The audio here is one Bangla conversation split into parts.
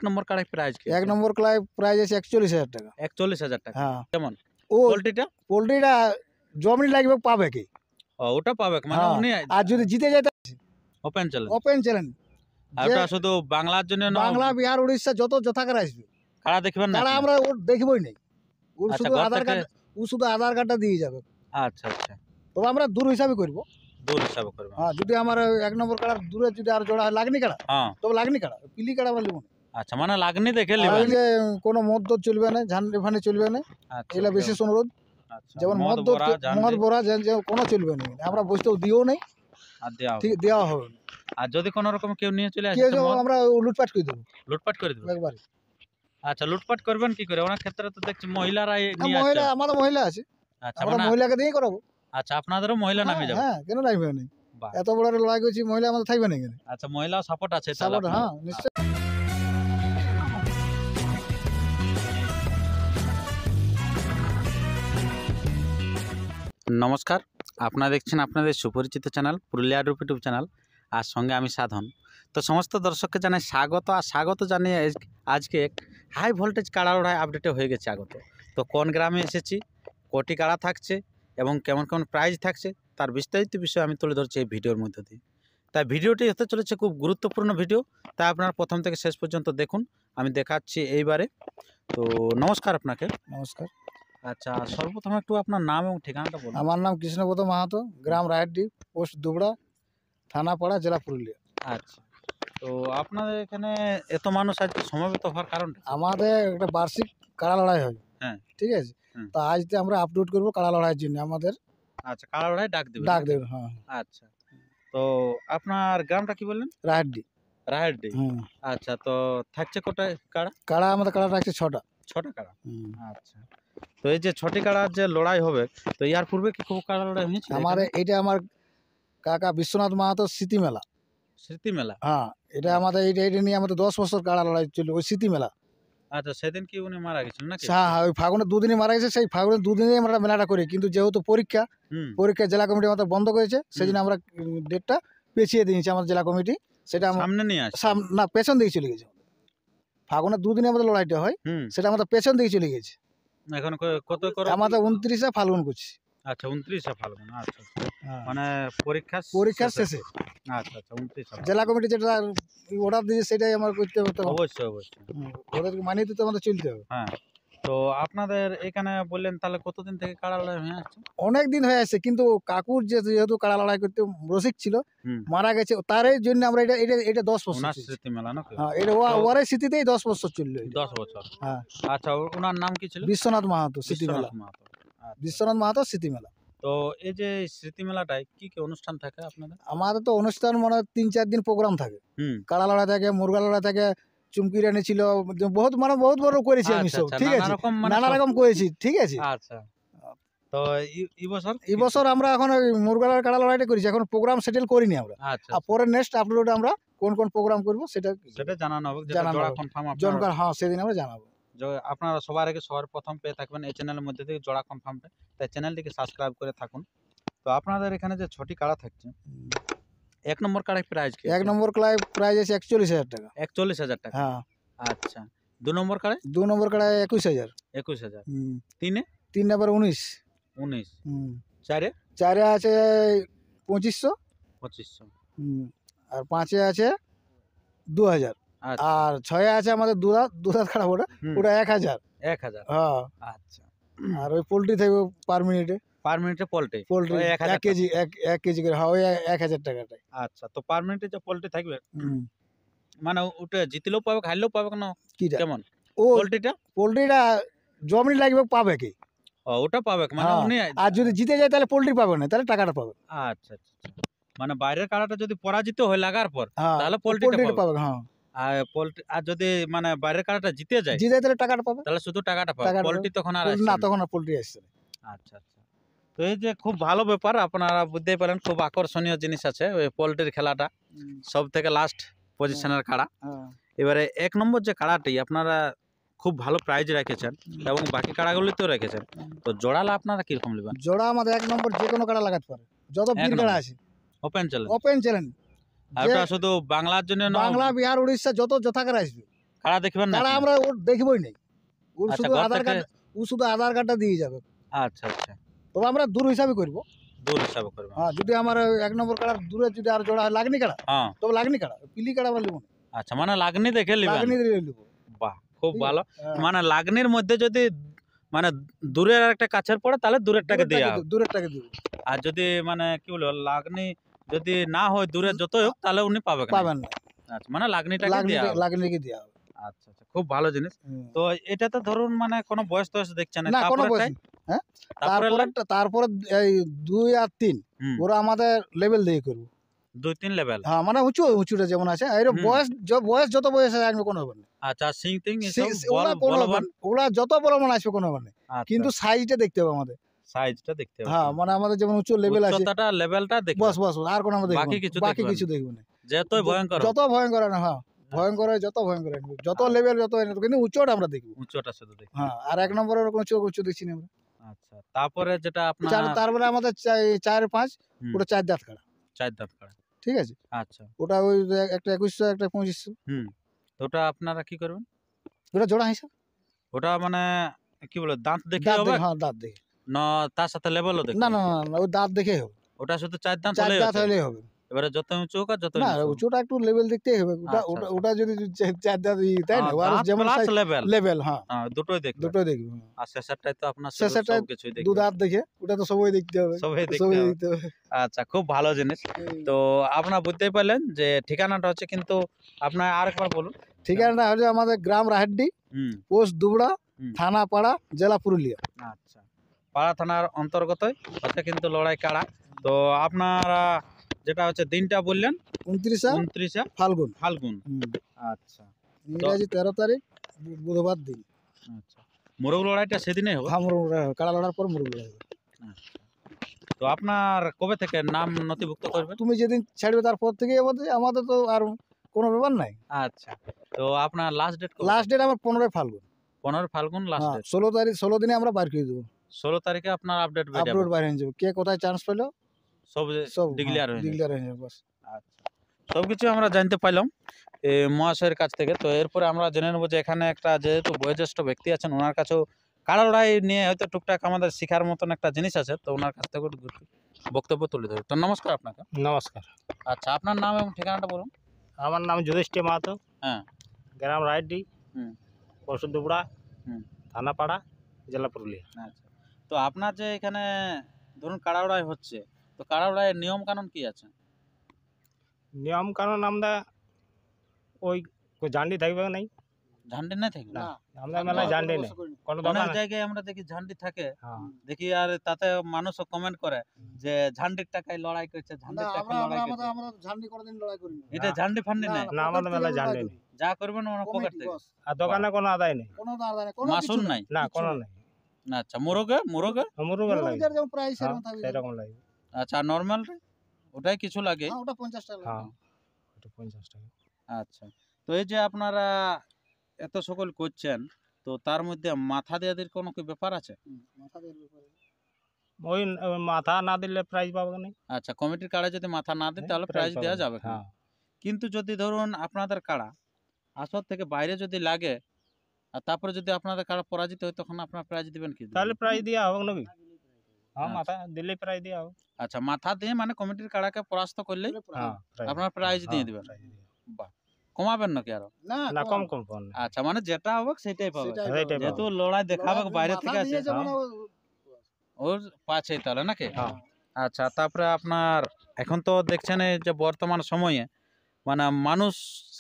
নম্বর কাড়াই প্রাইজ কি? এক নম্বর ক্লায় প্রাইজ আছে 41,000 টাকা। 41,000 টাকা। হ্যাঁ, কেমন ও পোল্ট্রিটা? পোল্ট্রিটা জমনি লাগবে পাবে কি? ওটা পাবে মানে হ্যাঁ, উনি আর যদি জিতে যায় ওপেন চ্যালেঞ্জ। Open challenge. আর ওটা শুধু বাংলার জন্য না, বাংলা, বিহার, উড়িষ্যা যত যথাকার আসবে কাড়া দেখবেন না কারা আপনি? আমরা ওর দেখবই নাই। ওর আচ্ছা, শুধু ঘর আধার থেকে- কার্ড, ও শুধু আধার কার্ডটা দিয়ে যাবে। আচ্ছা আচ্ছা, তবে আমরা দূর হিসাবে করবো। দূর হিসাবে করবে। হ্যাঁ, যদি আমার এক নম্বর কাড়ার দূরে যদি আর জোড়া হয়, লাগনি কাড়া, হ্যাঁ, তবে লাগনি কাড়া, পিলি কাড়া বলি মনে। আচ্ছা, মানে লাগনি দেখে আর নেবেন। ওই যে কোনো মদ চলবে না, ঝান্ডি ফান্ডি চলবে না, আচ্ছা, এগুলা বিশেষ অনুরোধ। আচ্ছা, যেমন মদ মদ বড়া, জান্ডি মদ ভরা যে কোনো চলবে না, আমরা বসতেও দিও নাই, আর দেওয়া হবে। ঠিক দেওয়া হবে না। আর যদি কোনো রকম কেউ নিয়ে চলে আসে কেউ তো মদ আমরা লুটপাট করে দেবো লুটপাট করে দেবে। একবারে। আচ্ছা, লুটপাট করবেন কি করে? অনেক ক্ষেত্রে তো দেখছি মহিলারাই নিয়ে মহিলা, আসছে। আমাদের মহিলা আছে, আচ্ছা, আমরা মানে মহিলাকে দিয়েই করাবো। আচ্ছা, আপনাদেরও মহিলা নামে যাবে। হ্যাঁ, কেন লাগবে না? বাহ। এত বড় লড়াই করছি, মহিলা আমাদের থাকবে না এখানে। আচ্ছা, মহিলা সাপোর্ট আছে তাহলে সাপোর্ট, আপনাদের? হ্যাঁ নিশ্চয়। নমস্কার, আপনারা দেখছেন আপনাদের সুপরিচিত চ্যানেল পুরুলিয়া রূপ ইউটিউব চ্যানেল, আর সঙ্গে আমি সাধন। তো সমস্ত দর্শককে জানাই স্বাগত, আর স্বাগত জানিয়ে আজকে হাই ভোল্টেজ কাড়া লড়াই আপডেটে হয়ে গেছে আগত। তো কোন গ্রামে এসেছি, কটি কাড়া থাকছে এবং কেমন কেমন প্রাইজ থাকছে, তার বিস্তারিত বিষয় আমি তুলে ধরছি এই ভিডিওর মধ্যে দিয়ে। তাই ভিডিওটি হতে চলেছে খুব গুরুত্বপূর্ণ ভিডিও, তাই আপনারা প্রথম থেকে শেষ পর্যন্ত দেখুন। আমি দেখাচ্ছি এইবারে। তো নমস্কার আপনাকে। নমস্কার, আচ্ছা, সর্বপ্রথম একটু আপনার নাম এবং ঠিকানাটা বলুন। আমার নাম কৃষ্ণপদ মাহাতো, গ্রাম রায়ডি, পোস্ট দুবড়া, থানা পাড়া, জেলা পুরুলিয়া। আচ্ছা, তো আপনাদের এখানে এত মানুষ আজকে সমবেত হওয়ার কারণটা? আমাদের একটা বার্ষিক কাড়া লড়াই হয়। হ্যাঁ। ঠিক আছে, হুম। তা আজ আমরা আপলোড করবো কাড়া লড়াইয়ের জন্য আমাদের আচ্ছা, কাড়া লড়াই ডাক দেবেন? ডাক দেবেন, হ্যাঁ। আচ্ছা, তো আপনার গ্রামটা কি বললেন? রায়ডি। রাহেরডি। হুম, আচ্ছা, তো থাকছে কোটায় কাড়া? কাড়া আমাদের কাড়া রাখছে 6টা। 6টা কাড়া। হুম। আচ্ছা, তো এই যে 6টি কাড়ার যে লড়াই হবে, তো ইয়ার পূর্বে কি খুব কাড়া লড়াই হয়েছে? আমার এটা আমার কাকা বিশ্বনাথ মাহাতো স্মৃতি মেলা। স্মৃতি মেলা? হ্যাঁ, এটা আমাদের এটা নিয়ে আমাদের 10 বছর কাড়া লড়াই চললো, ওই স্মৃতি মেলা। আচ্ছা, সেদিন কি উনি মারা গেছিলেন নাকি? হ্যাঁ হ্যাঁ, ওই ফাগুনের দুদিনই মারা গেছে, সেই ফাগুনের দুদিনেই আমরা মেলাটা করি, কিন্তু যেহেতু পরীক্ষা জেলা কমিটি আমাদের বন্ধ করেছে, সেই জন্য আমরা ডেটটা পেছিয়ে দিয়েছি আমাদের জেলা কমিটি। সেটা সামনে নিয়ে আসছে? না, পেছন দিকে চলে গেছে। ফাগুনের দুদিনে আমাদের লড়াইটা হয়, সেটা আমাদের পেছন দিকে চলে গেছে। এখন কত করে? আমাদের 29শে ফাল্গুন করছি। আচ্ছা, 29শে ফাল্গুন। আচ্ছা, হ্যাঁ, মানে পরীক্ষার শেষে। আচ্ছা আচ্ছা, 29 জেলা কমিটি যেটা অর্ডার দিয়েছে সেটাই আমার করতে হবে। অবশ্যই অবশ্যই, ওদেরকে মানিয়ে দিতে আমাদের চলতে হবে। হ্যাঁ। তো আপনাদের এখানে বললেন তাহলে কতদিন থেকে কাড়া লড়াই হয়ে আসছে? অনেক দিন হয়ে আসছে, কিন্তু কাকুর যেহেতু কাড়া লড়াই করতে রসিক ছিল, মারা গেছে, তারই জন্য আমরা এটা এটা এটা 10 বছর ওনার চলছে। স্মৃতি মেলা নাকি? হ্যাঁ, এটা ওয়ারের স্মৃতিতেই 10 বছর চললো। 10 বছর। হ্যাঁ। আচ্ছা, ওনার নাম কি ছিল? বিশ্বনাথ মাহাতো স্মৃতি মেলা। বিশ্বনাথ মাহাতো। আচ্ছা। বিশ্বনাথ মাহাতো স্মৃতি মেলা। তো এই যে স্মৃতি মেলাটায় কি কি অনুষ্ঠান থাকে আপনাদের? আমাদের তো অনুষ্ঠান মানে 3-4 দিন প্রোগ্রাম থাকে। কাড়া লড়াই থাকে, মুরগা লড়াই থাকে, চুমকি রানি ছিল, বহুত বহুত বড় করেছি আমি সব। ঠিক আছে, নানা রকম করেছি। ঠিক আছে। আচ্ছা, তো এই বছর আমরা এখন মুরগা কাড়া লড়াইটা করেছি, এখন প্রোগ্রাম সেটেল করিনি আমরা। আচ্ছা, আর পরে নেক্সট আপলোডে আমরা কোন কোন প্রোগ্রাম করব সেটা জানানো হবে, জানানো জোড়া হবে। কনফার্ম জনকার, হ্যাঁ, সেদিন আমরা জানাবো। আপনারা সবার আগে সবার প্রথম পেয়ে থাকবেন এই চ্যানেলের মধ্যে থেকে জোড়া কনফার্মটা, তাই চ্যানেলটিকে সাবস্ক্রাইব করে থাকুন। তো আপনাদের এখানে যে 6টি কাড়া থাকছে, 1 নম্বর কাড়াই প্রাইজ কি? 1 নম্বর ক্লায় প্রাইজ আছে 41,000 টাকা। 41,000 টাকা? হ্যাঁ। আচ্ছা, 2 নম্বর কাড়াই? 2 নম্বর কাড়ায় 21,000। 21,000। হুম। 3 নম্বর 19। হুম। 4 আছে 2500। 2500। হুম। আর 5 আছে 2000। আর 6 আছে আমাদের দুধাত খারাপ, ওটা 1000। 1000। হ্যাঁ। আচ্ছা, আর ওই পোল্ট্রি থাকবে পার মিনিটে পোল্ট্রি 1 কেজি 1 কেজি করে, হ্যাঁ, ওই 1000 টাকাটাই। আচ্ছা, তো পার মিনিটে যে পোল্ট্রি থাকবে, মানে ওটা জিতলেও পাবে, হারলেও পাবে না? কেমন ও পোল্ট্রিটা জমনি লাগবে পাবে কি? ওটা পাবে মানে উনি। আর যদি জিতে যায় তাহলে পোল্ট্রি পাবে না, তাহলে টাকাটা পাবে। আচ্ছা আচ্ছা, মানে বাইরের কাড়াটা যদি পরাজিত হয়ে লাগার পর তাহলে পোল্ট্রিটা পাবে। হ্যাঁ। আর যদি মানে বাইরের কাড়াটা জিতে যায় তাহলে টাকাটা পাবে, তাহলে শুধু টাকাটা পাবে, পোল্ট্রি তখন আর না, তখন আর পোল্ট্রি আসছে না। আচ্ছা আচ্ছা, তো এই যে খুব ভালো ব্যাপার, আপনারা বুঝতেই পারেন খুব আকর্ষণীয় জিনিস আছে ওই পোল্ট্রির খেলাটা, সব থেকে লাস্ট পজিশনের কাড়া। এবারে 1 নম্বর যে কাড়াটি আপনারা খুব ভালো প্রাইজ রেখেছেন এবং বাকি কাড়াগুলিতেও রেখেছেন, তো জোড়ালা আপনারা কিরকম নেবেন? জোড়া আমাদের 1 নম্বর যে কোনো কাড়া লাগাতে পারে, যত বীর কাড়া আছে। Open challenge? Open challenge. আর ওটা শুধু বাংলার জন্য না, বাংলা, বিহার, উড়িষ্যা যত যথাকার আসবে কাড়া দেখবেন না কাড়া আপনি? আমরা ওর দেখবই নাই, ওর আচ্ছা, শুধু ঘর আধার থেকে- কার্ড, ও শুধু আধার কার্ডটা দিয়ে যাবে। আচ্ছা আচ্ছা, তবে আমরা দূর হিসাবে করবো। দূর হিসাবে করবেন। হ্যাঁ, যদি আমার 1 নম্বর কাড়ার দূরে যদি আর জোড়া হয় লাগনি কাড়া, হ্যাঁ, তবে লাগনি কাড়া, পিলি কাড়া আমরা লিবো না, আচ্ছা, মানে লাগনি দেখে নিবেন। লাগনি দিয়ে লিবো। বাহ, খুব ঠিক ভালো। আছে? হ্যাঁ, মানে লাগনির মধ্যে যদি মানে দূরের আর একটা কাছের পড়ে তাহলে দূরেরটাকে দেওয়া হবে। দূরেরটাকে দিব, আর যদি মানে কি বলবো লাগনি যদি না হয় দূরে যতই হোক তাহলে উনি পাবেন না। পাবেন না, আচ্ছা, মানে লাগনিটাকে দেওয়া হবে। লাগনিকে দেওয়া হবে। আচ্ছা আচ্ছা, খুব ভালো জিনিস। হুম। তো এটা তো ধরুন মানে কোনো বয়স টয়স দেখছেন না কোনো বয়স তারপরেরটাই? নেই। হ্যাঁ, তারপরে তারপরে এই 2 আর 3 হুম, ওরা আমাদের লেভেল দিয়ে করবো। 2-3 লেভেল। হ্যাঁ, মানে উঁচুটা যেমন আছে এর হুম। বয়স যত বয়স আসবে কোনো ব্যাপার নেই। আচ্ছা, সিং তিং ওরা কোনো ব্যাপার নেই, ওরা যত বলবান আসবে কোনো ব্যাপার নেই, কিন্তু সাইজটা দেখতে হবে আমাদের। সাইজটা দেখতে হবে। হ্যাঁ, মানে আমাদের যেমন উঁচু লেভেল আছে, উচ্চতাটা লেভেলটা দেখবে। বস আর কোনো আমরা দেখবো বাকি না। কিছু বাকি দেখবেন কিছু দেখবো না। যতই ভয়ঙ্কর হোক, যত ভয়ঙ্কর হয় না, হ্যাঁ ভয়ঙ্কর হয়, যত ভয়ঙ্কর হয়, যত লেভেল যত হয় না, কিন্তু উচ্চটা আমরা দেখবো। উচ্চটা শুধু দেখবে। হ্যাঁ, আর 1 নম্বরের ওরকম উঁচু দেখছি না আমরা। আচ্ছা, তারপরে যেটা আপনার তারপরে আমাদের 4-5 হুম, ওটা 4 দাঁত কাড়া, 4 দাঁত কাড়া। ঠিক আছে। আচ্ছা, ওটা ওই একটা 2100 একটা 2500, হুম, তো ওটা আপনারা কি করবেন? ওটা জোড়া হিসাব। ওটা মানে কি বলে দাঁত দেখে দাঁত হবে দেখে, হ্যাঁ দাঁত দেখে। না তার সাথে লেভেলও দেখে? না, ওই দাঁত দেখেই হবে। ওটা শুধু 4 দাঁত 4 হলেই দাঁত হচ্ছে? হলেই হবে। এবারে যত উঁচু হোক আর যত না, নিচু হোক। উঁচুটা একটু লেভেল দেখতেই হবে। আচ্ছা, ওটা যদি 4 দাঁত তাই না, আর দাঁত যেমন প্লাস লেভেল। লেভেল, হ্যাঁ দুটোই দেখবে। দুটোই দেখবে। আর শেষেরটাই তো আপনার শেষেরটায় সবকিছুই 2 দেখবে। দাঁত দেখে, ওটা তো সবাই দেখতে হবে। সবই দেখতে সবাই হবে। দেখতে হবে। আচ্ছা, খুব ভালো জিনিস। তো আপনারা বুঝতেই পারলেন যে ঠিকানাটা হচ্ছে, কিন্তু আপনার আরেকবার বলুন। ঠিকানাটা হচ্ছে আমাদের গ্রাম রাহেরডি, হুম, পোস্ট দুবড়া, হুম। থানা পাড়া, জেলা পুরুলিয়া। আচ্ছা, পাড়া থানার অন্তর্গতই হচ্ছে কিন্তু লড়াই কাড়া। তো আপনারা যেটা হচ্ছে দিনটা বললেন 29 ফাল্গুন। ফাল্গুন। হুম। আচ্ছা ইংরাজি 13 তারিখ, বুধবার দিন। আচ্ছা, মোরগ লড়াইটা সেদিনেই হবে? হ্যাঁ, কাড়া লড়ার পর মুরগ লড়াই হবে। আচ্ছা। তো আপনার কবে থেকে নাম নথিভুক্ত করবেন? তুমি যেদিন ছাড়বে তারপর থেকে আমাদের তো আর কোনো ব্যাপার নাই। আচ্ছা, তো আপনার লাস্ট ডেট? লাস্ট ডেট আমার 15 ফাল্গুন। 15 ফাল্গুন লাস্ট হ্যাঁ, ডেট। 16 দিনে আমরা বার করে দেবো। 16 তারিখে আপনার আপডেট বেরিয়ে যাবে। আপলোড বাইরে হয়ে যাবে, কে কোথায় চান্স পেলো সব সব ডিক্লেয়ার হয়ে যাবে। ডিক্লেয়ার হয়ে যাবে। বাস। আচ্ছা, সবকিছু আমরা জানতে পাইলাম মহাশয়ের কাছ থেকে। তো এরপরে আমরা জেনে নেবো যে এখানে একটা যেহেতু বয়োজ্যেষ্ঠ ব্যক্তি আছেন, ওনার কাছেও কাড়া লড়াই নিয়ে হয়তো টুকটাক আমাদের শেখার মতন একটা জিনিস আছে, তো ওনার কাছ থেকে একটু বক্তব্য তুলে ধরবে। তো নমস্কার আপনাকে। নমস্কার, আচ্ছা, আপনার নাম এবং ঠিকানাটা বলুন। আমার নাম যুধিষ্ঠির মাহাতো। হ্যাঁ। গ্রাম রায়ডি, হুম। পোস্ট দুবড়া, হুম। থানা পাড়া, জেলা পুরুলিয়া। আচ্ছা, তো আপনার যে এখানে ধরুন কাড়া লড়াই হচ্ছে, তো কাড়া লড়াইয়ের নিয়ম কানুন কি আছে? নিয়ম কানুন আমরা ওই ঝান্ডি থাকবে নাই, ঝান্ডি নাই থাকে? না, আমরা মেলায় ঝান্ডি নেই কোনো অনেক দোকান। জায়গায় আমরা দেখি ঝান্ডি থাকে, হ্যাঁ, দেখি আর তাতে মানুষও কমেন্ট করে যে ঝান্ডির টাকায় লড়াই করছে, ঝান্ডির টাকায় লড়াই করছে। আমরা ঝান্ডি কোনোদিন লড়াই করিনি। এটা ঝান্ডি ফান্ডি নেই? না, আমাদের মেলায় ঝান্ডি নেই। যা করবেন ওরা পকেট থেকে? আর দোকানে কোনো আদায় নেই, কোনো দাঁড়ায় নাই, কোনো মাসুল নাই? না কোনো নেই। আচ্ছা, মোরগে মোরগে? মুরুগের লাগে, যেমন প্রাইস সেরকম থাকবে। সেরকম লাগে। আচ্ছা, নর্মাল ওটাই কিছু লাগে? হ্যাঁ, ওটা 50 টাকা হ্যাঁ, লাগে। ওটা 50 টাকা। আচ্ছা, তো এই যে আপনারা এত সকল করছেন, তো তার মধ্যে মাথা দেওয়াদের কোনো কি ব্যাপার আছে? মাথা দিয়ে ব্যাপারে। ওই মাথা না দিলে প্রাইজ পাবে না। আচ্ছা, কমিটির কাড়া যদি মাথা না দেয় তাহলে প্রাইজ দেওয়া যাবে না। হ্যাঁ, কিন্তু যদি ধরুন আপনাদের কাড়া আসর থেকে বাইরে যদি লাগে আর তারপরে যদি আপনাদের কাড়া পরাজিত হয়, তখন আপনারা প্রাইজ দিবেন কি? তাহলে প্রাইজ দেওয়া হবে নাকি? হ্যাঁ, আচ্ছা। মাথা দিলে প্রাইজ দেওয়া হবে। আচ্ছা, মাথা দিয়ে মানে কমিটির কাড়াকে পরাস্ত করলেই হ্যাঁ, আপনার প্রাইজ দিয়ে দিবেন? বাহ, কমাবেন নাকি আরো? না, কম কম পাবেন না। আচ্ছা, মানে যেটা হবে সেটাই পাবে, সেটাই সেটাই যেহেতু লড়াই দেখাবে বাইরে থেকে আছে, আছে। ওর পাছেই তাহলে নাকি? হ্যাঁ। আচ্ছা, তারপরে আপনার এখন তো দেখছেন এই যে বর্তমান সময়ে মানে মানুষ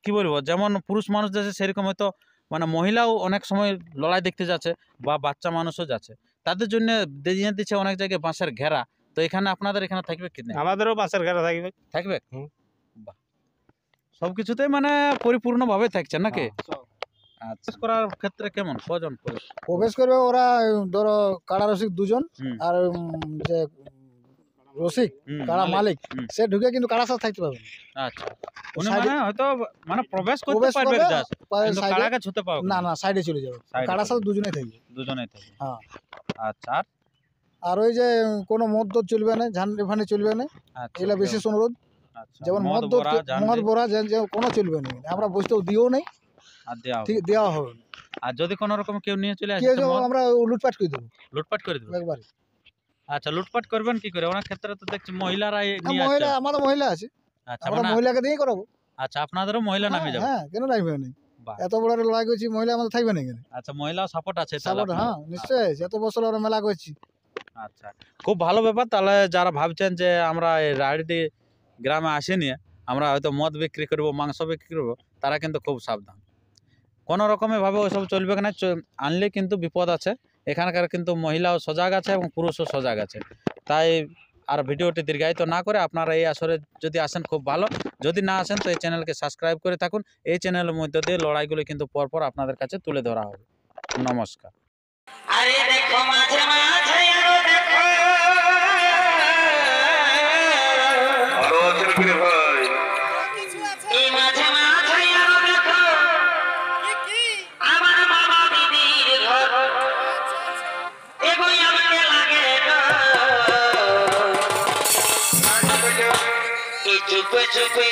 কি বলবো, যেমন পুরুষ মানুষ যাচ্ছে সেরকম হয়তো মানে মহিলাও অনেক সময় লড়াই দেখতে যাচ্ছে বা বাচ্চা মানুষও যাচ্ছে, তাদের জন্য দিয়ে দিচ্ছে অনেক জায়গায় বাঁশের ঘেরা। তো এখানে আপনাদের এখানে থাকবে কি না? আমাদেরও বাসের ঘেরা থাকবে। থাকবে? হুম। বাহ, সবকিছুতেই মানে পরিপূর্ণভাবে থাকছে নাকি? আচ্ছা, করার ক্ষেত্রে কেমন কজন করে? প্রবেশ করবে ওরা, ধরো কাড়া রসিক 2 জন, হুম। আর যে রসিক হুম, কাড়া মালিক হুম। সে ঢুকে কিন্তু কাড়ার সাথে থাকতে পারবে না। আচ্ছা, উনি সাইডে- মানে হয়তো মানে প্রবেশ করতে প্রবেশ পারবে করবে, জাস্ট, কিন্তু সাইডে- কাড়াকে ছুতে পারবে না না, সাইডে চলে যাবে, সাইডে কাড়ার চলে সাথে দুজনেই থাকবে। দুজনেই থাকবে। হ্যাঁ। আচ্ছা, আর আর ওই যে কোনো মদ চলবে না, ঝান্ডি ফান্ডি চলবে না, আচ্ছা, এগুলা বিশেষ অনুরোধ। আচ্ছা, যেমন মদ মদ বড়া, ঝান্ডি। বড়া যে কোনো চলবে না, আমরা বসতেও দিও নাই, আর দেওয়া হবে ঠিক না। দেওয়া হবে না। আর যদি কোনো রকম কেউ নিয়ে চলে আসে কেউ তো মদ আমরা লুটপাট করে দেবো লুটপাট করে দেবে। একবারে। আচ্ছা, লুটপাট করবেন কি করে? ওনার ক্ষেত্রে তো দেখছি মহিলারাই নিয়ে মহিলা আসছে। আমাদের মহিলা আছে, আচ্ছা, আমরা মানে মহিলাকে দিয়েই করাবো। আচ্ছা, আপনাদেরও মহিলা নামে যাবে। হ্যাঁ, কেন রাখবে না? বাহ। এত বড় একটা লড়াই করছি, মহিলা আমাদের থাকবে না এখানে? আচ্ছা, মহিলাও সাপোর্ট আছে তাহলে সাপোর্ট, আপনার? হ্যাঁ নিশ্চয়ই, এত বছর আমরা মেলা করছি। আচ্ছা, খুব ভালো ব্যাপার। তাহলে যারা ভাবছেন যে আমরা এই রায়দিঘি গ্রামে আসিনি, আমরা হয়তো মদ বিক্রি করব, মাংস বিক্রি করব, তারা কিন্তু খুব সাবধান। কোনো রকমে ভাবে ওইসব চলবে না, আনলে কিন্তু বিপদ আছে। এখানকার কিন্তু মহিলাও সজাগ আছে এবং পুরুষও সজাগ আছে। তাই আর ভিডিওটি দীর্ঘায়িত না করে আপনারা এই আসরে যদি আসেন খুব ভালো, যদি না আসেন তো এই চ্যানেলকে সাবস্ক্রাইব করে থাকুন। এই চ্যানেলের মধ্যে দিয়ে লড়াইগুলো কিন্তু পরপর আপনাদের কাছে তুলে ধরা হবে। নমস্কার। আরে দেখো মাঝে মাঝে আরো দেখো এই মাঝে মাঝে আরো দেখো আমার মামা দিদির ঘর এগোই আমাকে লাগে এই চুপে চুপে